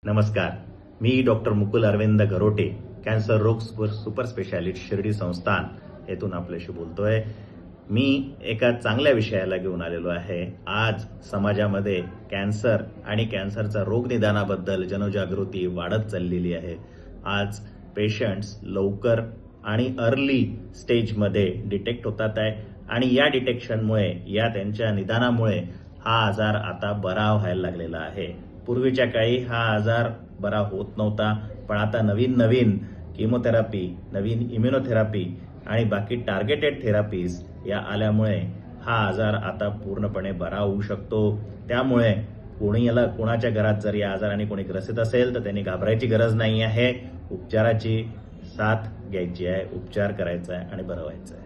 नमस्कार, मी doctor Mukul Arvind घरोटे, cancer रोग super specialist Shirdi संस्थान येथून आपल्याशी बोलतोय। मी एका चांगल्या विषयाला घेऊन आलेलो आहे। आज समाजामध्ये कॅन्सर आणि कॅन्सरचा रोग निदानाबद्दल जनजागृती वाढत चाललेली आहे। आज पेशंट्स लवकर आणि अर्ली स्टेजमध्ये डिटेक्ट होतात आहे आणि या डिटेक्शनमुळे या त्यांच्या निदानामुळे हा आजार आता बरा व्हायला लागलेला आहे। पूर्वीच्या काळी हा आजार बरा होत नव्हता, पण आता नवीन किमोथेरपी, नवीन इम्युनोथेरपी आणि बाकी टार्गेटेड थेरपीज या आल्यामुळे हा आजार आता पूर्णपणे बरा होऊ शकतो। त्यामुळे कोणाच्या घरात जर या आजाराने कोणी ग्रसित असेल तर त्यांनी घाबरायची गरज नाही आहे। उपचाराची साथ घ्यायची आहे, उपचार करायचा आहे आणि बरं व्हायचं आहे।